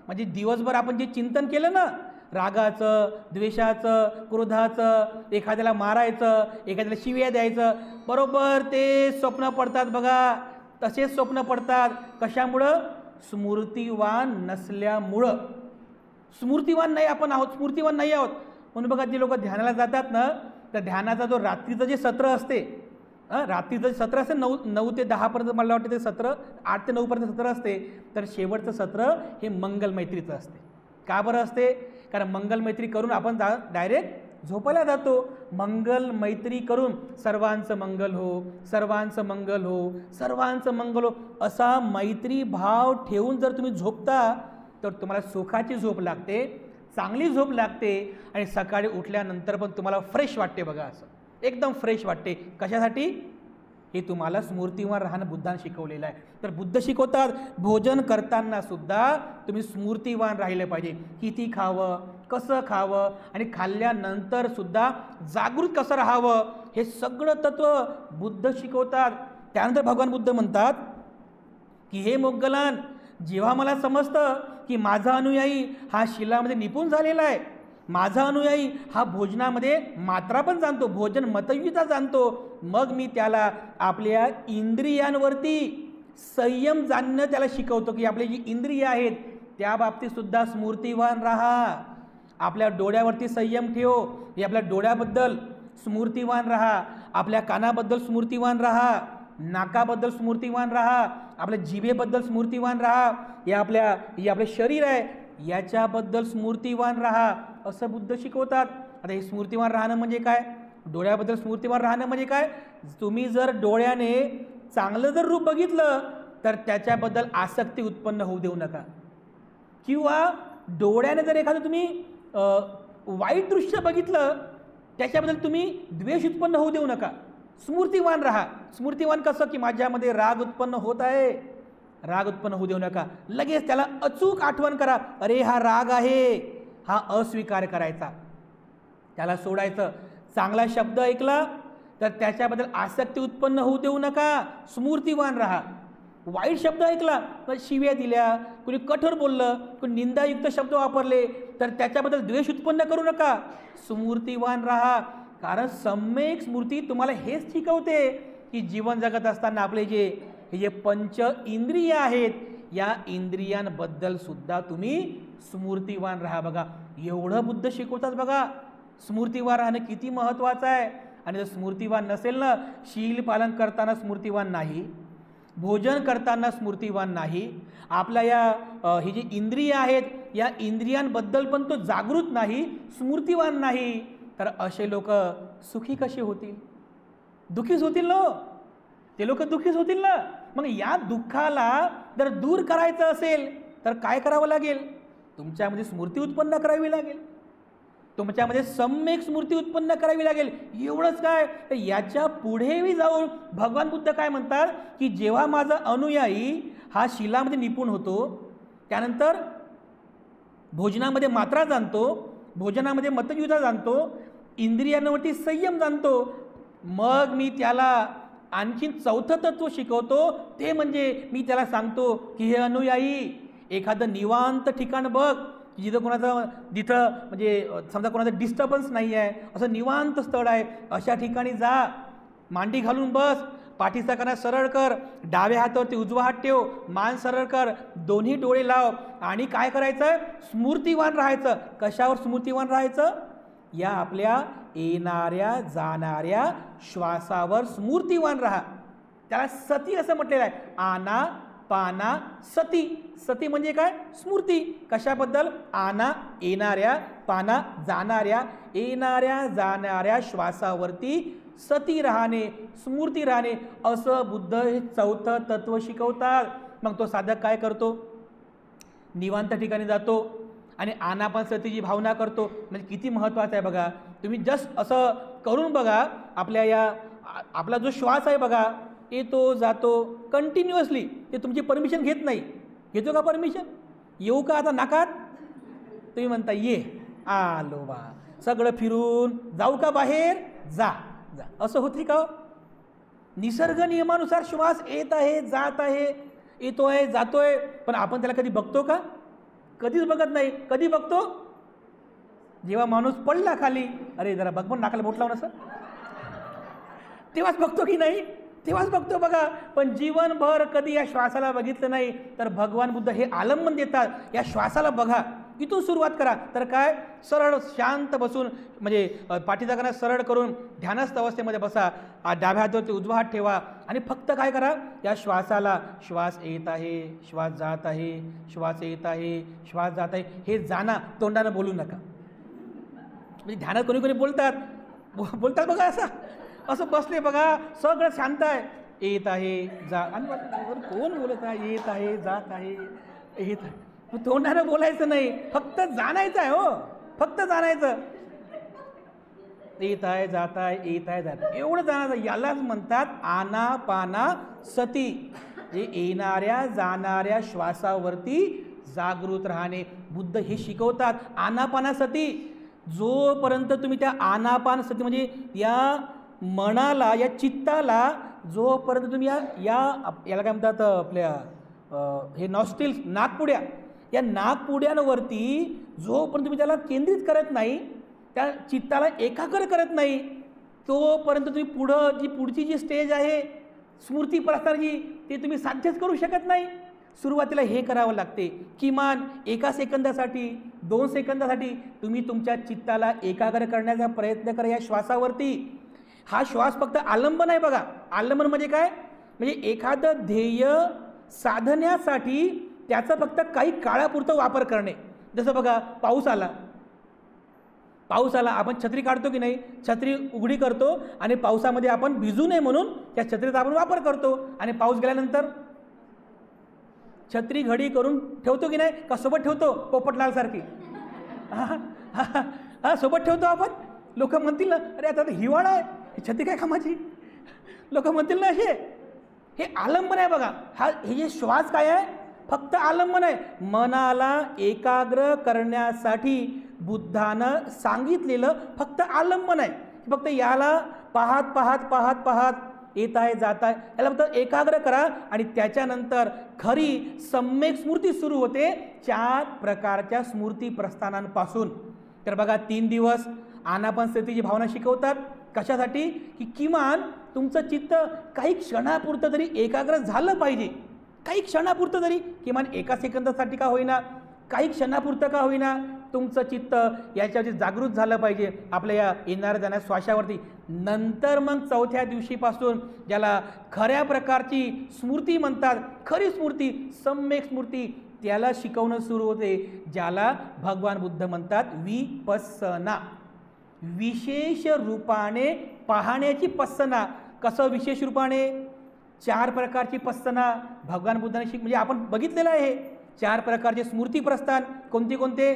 म्हणजे दिवसभर आपण जे चिंतन केलं ना, रागाचं, द्वेषाचं, क्रोधाचं, एखाद्याला मारायचं, एखाद्याला शिव्या द्यायचं, बरोबर ते स्वप्न पडतात बघा. तसेच स्वप्न पडतात. कशामुळं, स्मूर्तिवान नसल्यामुळं. स्मूर्तिवान नाही आपण आहोत, स्मूर्तिवान नाही आहोत. म्हणून बघा जे लोक ध्यानाला जातात ना, तर ध्यानाचा जो रात्रीचं जे सत्र असते, रात्रीचं सत्र असते 9 ते 10पर्यंत, मला वाटतं ते सत्र 8 ते 9पर्यंत सत्र असते. तर शेवटचं सत्र हे मंगलमैत्रीचं असते. का बरं असते, कारण मंगलमैत्री करून आपण डायरेक्ट झोपायला जातो. मंगल मैत्री करून सर्वांचं मंगल हो, सर्वांचं मंगल हो, सर्वांचं मंगल हो, असा मैत्री भाव ठेवून जर तुम्ही झोपता तर तुम्हाला सुखाची झोप लागते, चांगली झोप लागते. आणि सकाळी उठल्यानंतर पण तुम्हाला फ्रेश वाटते बघा, असं एकदम फ्रेश वाटते. कशासाठी, हे तुम्हाला स्मूर्तिवान राहणं बुद्धाने शिकवलेलं आहे. तर बुद्ध शिकवतात भोजन करताना सुद्धा तुम्ही स्मूर्तिवान राहिले पाहिजे. किती खावं, कसं खावं आणि खाल्ल्यानंतर सुद्धा जागृत कसं राहावं, हे सगळं तत्व बुद्ध शिकवतात. त्यानंतर भगवान बुद्ध म्हणतात की हे मोग्गलान, जेव्हा मला समजतं की माझा अनुयायी हा शिलामध्ये निपुण झालेला आहे, माझा अनुयायी हा भोजनामध्ये मात्रा पण जाणतो, भोजन मतयुता जाणतो, मग मी त्याला आपल्या इंद्रियांवरती संयम जाणणं त्याला शिकवतो. की आपली जी इंद्रिय आहेत त्या बाबतीत सुद्धा स्मूर्तिवान राहा. आपल्या डोळ्यावरती संयम ठेव, हे आपल्या डोळ्याबद्दल स्मूर्तिवान राहा, आपल्या कानाबद्दल स्मूर्तिवान राहा, नाकाबद्दल स्मूर्तिवान राहा, आपल्या जिभेबद्दल स्मूर्तिवान राहा, हे आपले शरीर आहे याच्याबद्दल स्मूर्तिवान राहा, असं बुद्ध शिकवतात. आता हे स्मूर्तिवान राहणं म्हणजे काय, डोळ्याबद्दल स्मूर्तिवान राहणं म्हणजे काय, तुम्ही जर डोळ्याने चांगलं जर रूप बघितलं तर त्याच्याबद्दल आसक्ती उत्पन्न होऊ देऊ नका. किंवा डोळ्याने जर एखादं तुम्ही वाईट दृश्य बघितलं त्याच्याबद्दल तुम्ही द्वेष उत्पन्न होऊ देऊ नका. स्मूर्तिवान राहा. स्मूर्तिवान कसं, की माझ्यामध्ये राग उत्पन्न होत आहे, राग उत्पन्न होऊ देऊ नका. लगेच त्याला अचूक आठवण करा, अरे हा राग आहे, हा अस्वीकार करायचा, त्याला सोडायचं. चांगला शब्द ऐकला तर त्याच्याबद्दल आसक्ती उत्पन्न होऊ देऊ नका, स्मूर्तिवान राहा. वाईट शब्द ऐकला तर शिव्या दिल्या, कोणी कठोर बोललं, कोणी निंदायुक्त शब्द वापरले तर त्याच्याबद्दल द्वेष उत्पन्न करू नका, स्मूर्तिवान राहा. कारण सम्यक स्मृती तुम्हाला हेच शिकवते की जीवन जगत असताना आपले जे पंच इंद्रिय आहेत या इंद्रियांबद्दल सुद्धा तुम्ही स्मूर्तिवान राहा. बघा एवढं बुद्ध शिकवतात बघा. स्मूर्तिवान राहणं किती महत्त्वाचं आहे. आणि जर स्मूर्तिवान नसेल ना, शील पालन करताना स्मूर्तिवान नाही, भोजन करताना स्मूर्तिवान नाही, आपल्या ही जी इंद्रिय आहेत या इंद्रियांबद्दल पण तो जागृत नाही, स्मूर्तिवान नाही, तर असे लोक सुखी कसे होतील, दुःखीच होतील ना, ते लोक दुःखीच होतील ना. मग या दुःखाला जर दूर करायचं असेल तर काय करावं लागेल, तुमच्यामध्ये स्मृती उत्पन्न करावी लागेल, तुमच्यामध्ये सम्यक स्मृती उत्पन्न करावी लागेल. एवढंच काय, तर याच्या पुढेही जाऊन भगवान बुद्ध काय म्हणतात की जेव्हा माझा अनुयायी हा शिलामध्ये निपुण होतो, त्यानंतर भोजनामध्ये मात्रा जाणतो, भोजनामध्ये मतयुता जाणतो, इंद्रियांवरती संयम जाणतो, मग मी त्याला आणखीन चौथं तत्व शिकवतो. ते म्हणजे मी त्याला सांगतो की हे अनुयायी एखादं निवांत ठिकाण बघ, जिथं म्हणजे समजा कोणाचं डिस्टर्बन्स नाही आहे, असं निवांत स्थळ आहे, अशा ठिकाणी जा, मांडी घालून बस, पाठीचा कणा सरळ कर, डाव्या हातावरती उजवा हात ठेव, मान सरळ कर, दोन्ही डोळे लाव आणि काय करायचं, स्मूर्तिवान राहायचं. कशावर स्मूर्तिवान राहायचं, या आपल्या येणाऱ्या जाणाऱ्या श्वासावर स्मूर्तिवान राहा. त्याला सती असं म्हटलेलं आहे, आना पाना सती. सती म्हणजे काय? स्मृती. कशाबद्दल? आना येणाऱ्या, पाना जाणाऱ्या, येणाऱ्या जाणाऱ्या श्वासावरती सती राहणे, स्मृती राहणे, असं बुद्ध हे चौथं तत्व शिकवतात. मग तो साधक काय करतो? निवांत ठिकाणी जातो आणि आनापानसतीची भावना करतो. म्हणजे किती महत्त्वाचं आहे बघा. तुम्ही जस्ट असं करून बघा. आपला जो श्वास आहे बघा, येतो जातो कंटिन्युअसली. ते तुमची परमिशन घेत नाही. घेतो का परमिशन? येऊ का आता नाकात? तुम्ही म्हणता ये, आलो बा, सगळं फिरून जाऊ का बाहेर? जा जा. असं होते का? निसर्ग नियमानुसार श्वास येत आहे, जात आहे, येतोय जातोय. पण आपण त्याला कधी बघतो का? कधीच बघत नाही. कधी बघतो? जेव्हा माणूस पडला खाली, अरे जरा बघ पण नाकाला बोट लावून असं, तेव्हाच बघतो की नाही? तेव्हाच बघतो बघा. पण जीवनभर कधी या श्वासाला बघितलं नाही. तर भगवान बुद्ध हे आलंबन देतात, या श्वासाला बघा. इथून सुरुवात करा. तर काय? सरळ शांत बसून, म्हणजे पाठीचा कणा सरळ करून ध्यानस्थ अवस्थेमध्ये बसा. डाव्या हातावरती उजवा हात ठेवा आणि फक्त काय करा? या श्वासाला, श्वास येत आहे, श्वास जात आहे, श्वास येत आहे, श्वास जात आहे, हे जाणा. तोंडानं बोलू नका. म्हणजे ध्यानात कोणी कोणी बोलतात बघा. असं बसले बघा, सगळं शांत आहे, येत आहे जा, आणि कोण बोलत आहे? येत आहे, जात आहे, येत आहे. तोंडानं बोलायचं नाही, फक्त जाणायचं आहे. हो, फक्त जाणायचं. येत आहे, जात आहे, येत आहे, जात आहे, एवढं जाणायचं. यालाच म्हणतात आनापाना सती. जे येणाऱ्या जाणाऱ्या श्वासावरती जागृत राहणे. बुद्ध हे शिकवतात. आनापाना सती. जोपर्यंत तुम्ही त्या आनापान सती म्हणजे या मनाला, या चित्ताला जोपर्यंत तुम्ही याला काय म्हणतात आपल्या हे नॉस्ट्रिल्स, नाकपुड्या, या नाकपुड्यांवरती जोपर्यंत तुम्ही त्याला केंद्रित करत नाही, त्या चित्ताला एकाग्र करत नाही, तोपर्यंत तुम्ही पुढची जी स्टेज आहे स्मृती प्रस्थानाची, ते तुम्ही साध्यच करू शकत नाही. सुरुवातीला हे करावं लागते. किमान 1 सेकंदासाठी, 2 सेकंदासाठी तुम्ही तुमच्या चित्ताला एकाग्र करण्याचा प्रयत्न करा या श्वासावरती. हा श्वास फक्त आलंबन आहे बघा. आलंबन म्हणजे काय? म्हणजे एखादं ध्येय साधण्यासाठी त्याचा फक्त काही काळापुरतं वापर करणे. जसं बघा, पाऊस आला, आपण छत्री काढतो की नाही? छत्री उघडी करतो आणि पावसामध्ये आपण भिजू नये म्हणून त्या छत्रीचा आपण वापर करतो. आणि पाऊस गेल्यानंतर छत्री घडी करून ठेवतो की नाही? का सोबत ठेवतो पोपटलाल सारखी? हा, सोबत ठेवतो आपण. लोक म्हणतील ना, अरे आता हिवाळा आहे, छत्री काय कामाची? लोक म्हणतील ना असे. हे आलंबन आहे बघा. हे जे श्वास काय आहे? फक्त आलंबन आहे. मनाला एकाग्र करण्यासाठी बुद्धानं सांगितलेलं फक्त आलंबन आहे. फक्त याला पाहत पाहत पाहत पाहत येत आहे, जात आहे, याला फक्त एकाग्र करा. आणि त्याच्यानंतर खरी सम्यक स्मृती सुरू होते 4 प्रकारच्या स्मृती प्रस्थानांपासून. तर बघा, 3 दिवस आनापानसतीची भावना शिकवतात. कशासाठी? की किमान तुमचं चित्त काही क्षणापुरतं तरी एकाग्र झालं पाहिजे. काही क्षणापुरतं तरी, किमान 1 सेकंदासाठी का होईना, काही क्षणापुरतं का होईना, तुमचं चित्त याच्यावरती जागृत झालं पाहिजे, आपल्या या येणाऱ्या जाण्या श्वासावरती. नंतर मग 4थ्या दिवशीपासून ज्याला खऱ्या प्रकारची स्मृती म्हणतात, खरी स्मृती, सम्यक स्मृती, त्याला शिकवणं सुरू होते, ज्याला भगवान बुद्ध म्हणतात विपस्सना. विशेष रूपाने पाहण्याची पस्सना. कसं विशेष रूपाने? 4 प्रकारची पस्सना भगवान बुद्धाने म्हणजे आपण बघितलेलं आहे. 4 प्रकारचे स्मृती प्रस्थान. कोणते कोणते?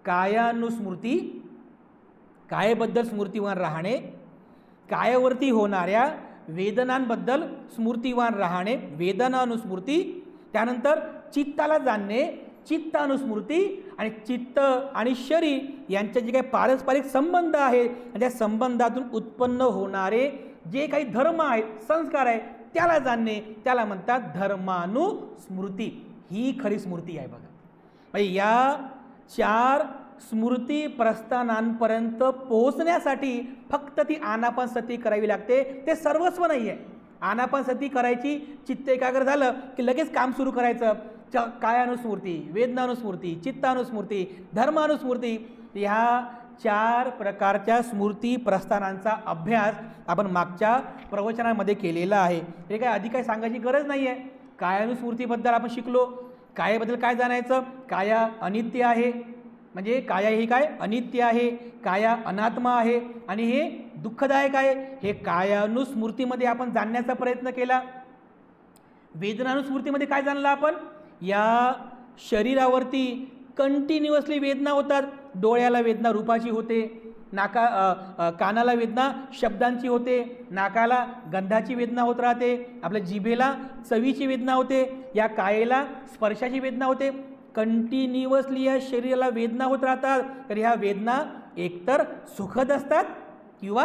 कायानुस्मृती, कायेबद्दल स्मृतिवान राहणे, कायावरती होणाऱ्या वेदनांबद्दल स्मृतिवान राहणे, वेदनानुस्मृती. त्यानंतर चित्ताला जाणणे, चित्तानुस्मृती. आणि चित्त आणि शरीर यांचे जे काही पारस्परिक संबंध आहेत, त्या संबंधातून उत्पन्न होणारे जे काही धर्म आहेत, संस्कार आहेत, त्याला जाणणे, त्याला म्हणतात धर्मानुस्मृती. ही खरी स्मृती आहे बघा. म्हणजे या 4 स्मृती प्रस्थानांपर्यंत पोहोचण्यासाठी फक्त ती आनापानसती करावी लागते. ते सर्वस्व नाही आहे. आनापानसती करायची, चित्त एकाग्र झालं की लगेच काम सुरू करायचं. कायानुस्मृती, वेदनानुस्मृती, चित्तानुस्मृती, धर्मानुस्मृती, ह्या 4 प्रकारच्या स्मृती प्रस्थानांचा अभ्यास आपण मागच्या प्रवचनामध्ये केलेला आहे. हे काय अधिक काही सांगायची गरज नाही आहे. कायानुस्मृतीबद्दल आपण शिकलो. कायाबद्दल काय जाणायचं? काया अनित्य आहे, म्हणजे काया ही काय अनित्य आहे, काया अनात्मा आहे आणि हे दुःखदायक आहे. हे कायानुस्मृतीमध्ये आपण जाणण्याचा प्रयत्न केला. वेदनानुस्मृतीमध्ये काय जाणलं आपण? या शरीरावरती कंटिन्युअसली वेदना होतात. डोळ्याला वेदना रूपाची होते, कानाला वेदना शब्दांची होते, नाकाला गंधाची वेदना होत राहते, आपल्या जिभेला चवीची वेदना होते, या कायेला स्पर्शाची वेदना होते. कंटिन्युअसली या शरीराला वेदना होत राहतात. तर ह्या वेदना एकतर सुखद असतात किंवा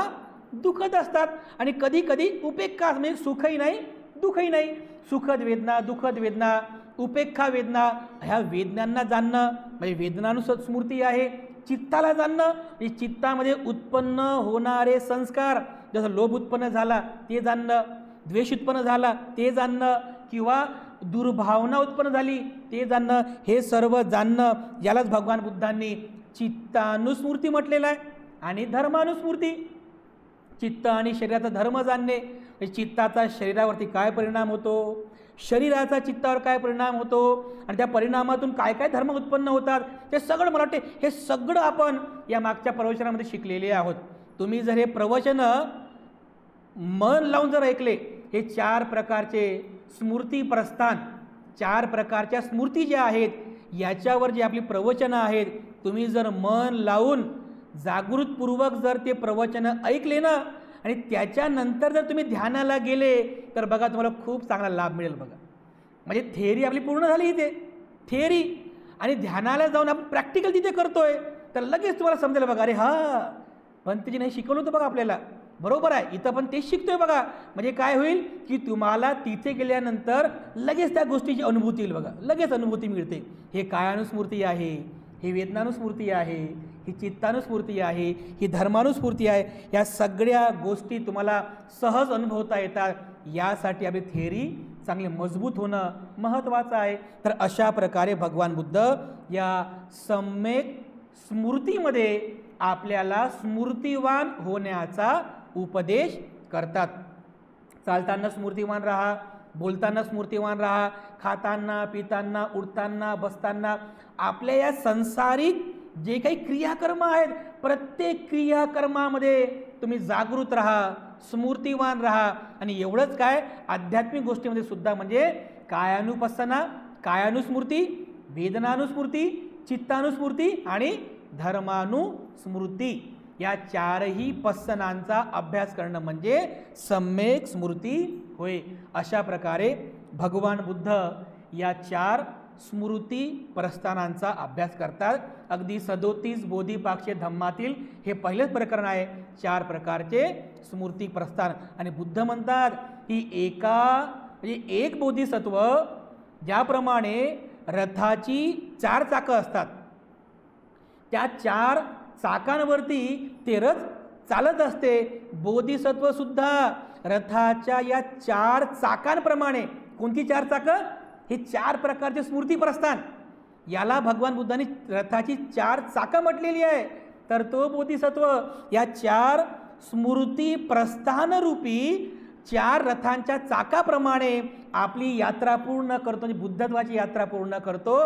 दुःखद असतात आणि कधी कधी उपेक्षा, म्हणजे सुखही नाही दुःखही नाही. सुखद वेदना, दुःखद वेदना, उपेक्षा वेदना, ह्या वेदनांना जाणणं म्हणजे वेदनानुस्मृती आहे. चित्ताला जाणणं म्हणजे चित्तामध्ये उत्पन्न होणारे संस्कार, जसं लोभ उत्पन्न झाला ते जाणणं, द्वेष उत्पन्न झाला ते जाणणं, किंवा दुर्भावना उत्पन्न झाली ते जाणणं, हे सर्व जाणणं यालाच भगवान बुद्धांनी चित्तानुस्मृती म्हटलेलं आहे. आणि धर्मानुस्मृती, चित्त आणि शरीराचा धर्म जाणणे, चित्ताचा शरीरावरती काय परिणाम होतो, शरीराचा चित्तावर काय परिणाम होतो आणि त्या परिणामातून काय काय धर्म उत्पन्न होतात, ते सगळं मला वाटते हे सगळं आपण या मागच्या प्रवचनामध्ये शिकलेले आहोत. तुम्ही जर हे प्रवचन मन लावून जर ऐकले, हे 4 प्रकारचे स्मृती प्रस्थान, 4 प्रकारच्या स्मृती ज्या आहेत याच्यावर जी आपली प्रवचनं आहेत, तुम्ही जर मन लावून जागृतपूर्वक जर ते प्रवचन ऐकले ना आणि त्याच्यानंतर जर तुम्ही ध्यानाला गेले तर बघा तुम्हाला खूप चांगला लाभ मिळेल. बघा म्हणजे थेअरी आपली पूर्ण झाली इथे, थेअरी आणि ध्यानाला जाऊन आपण प्रॅक्टिकल तिथे करतोय तर लगेच तुम्हाला समजेल. बघा अरे हा पंतजीने शिकवलं होतं बघा आपल्याला, बरोबर आहे, इथं पण तेच शिकतोय बघा. म्हणजे काय होईल की तुम्हाला तिथे गेल्यानंतर लगेच त्या गोष्टीची अनुभूती येईल. बघा लगेच अनुभूती मिळते. हे कायानुस्मृती आहे, ही वेदनानुस्मृती आहे, ही चित्तानुस्मृती आहे, ही धर्मानुस्मृती आहे. या सगळ्या गोष्टी तुम्हाला सहज अनुभवता येतात. यासाठी आपली थेअरी चांगली मजबूत होणं महत्त्वाचं आहे. तर अशा प्रकारे भगवान बुद्ध या सम्यक स्मृतीमध्ये आपल्याला स्मृतिवान होण्याचा उपदेश करतात. चालताना स्मृतिवान राहा, बोलताना स्मृतिवान राहा, खाताना पिताना उठताना बसताना आपल्या या संसारिक जे काही क्रियाकर्म आहेत प्रत्येक क्रियाकर्मामध्ये तुम्ही जागृत राहा, स्मृतिवान राहा. आणि एवढंच काय आध्यात्मिक गोष्टीमध्ये सुद्धा म्हणजे कायानुपස්සना, कायानुस्मृती, वेदनानुस्मृती, चित्तानुस्मृती आणि धर्मानुस्मृती या 4ही पස්සनांचा अभ्यास करणं म्हणजे सम्यक स्मृती होय. अशा प्रकारे भगवान बुद्ध या 4 स्मृती प्रस्थानांचा अभ्यास करतात. अगदी 37 बोधिपाक्षे धम्मातील हे पहिलेच प्रकरण आहे, 4 प्रकारचे स्मृती प्रस्थान. आणि बुद्ध म्हणतात की एक बोधिसत्व ज्याप्रमाणे रथाची 4 चाकं असतात, त्या 4 चाकांवरती ते रथ चालत असते, बोधिसत्व सुद्धा रथाच्या या 4 चाकांप्रमाणे. कोणती 4 चाकं? हे 4 प्रकारचे स्मृती प्रस्थान, याला भगवान बुद्धांनी रथाची 4 चाकं म्हटलेली आहे. तर तो बोधिसत्व या 4 स्मृती प्रस्थानरूपी 4 रथांच्या चाकाप्रमाणे आपली यात्रा पूर्ण करतो, म्हणजे बुद्धत्वाची यात्रा पूर्ण करतो.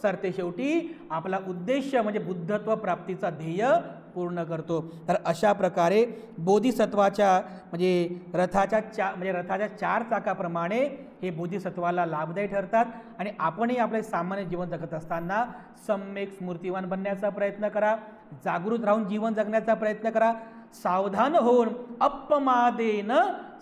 सरते शेवटी आपला उद्देश म्हणजे बुद्धत्व प्राप्तीचा ध्येय पूर्ण करतो. तर अशा प्रकारे बोधिसत्वाच्या म्हणजे रथाच्या 4 चाकाप्रमाणे हे बोधिसत्वाला लाभदायी ठरतात. आणि आपणही आपले सामान्य जीवन जगत असताना सम्यक स्मृतिवान बनण्याचा प्रयत्न करा, जागृत राहून जीवन जगण्याचा प्रयत्न करा, सावधान होऊन अपमादेन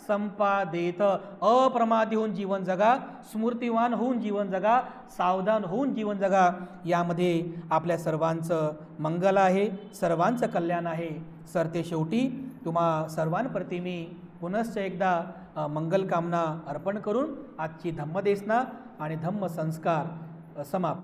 संपादेत, अप्रमादी होऊन जीवन जगा, स्मृतिवान होऊन जीवन जगा, सावधान होऊन जीवन जगा. यामध्ये आपल्या सर्वांचं मंगल आहे, सर्वांचं कल्याण आहे. सरते शेवटी तुम्हा सर्वांप्रती मी पुनश्च एकदा मंगलकामना अर्पण करून आजची धम्मदेसना आणि धम्मसंस्कार समाप्त.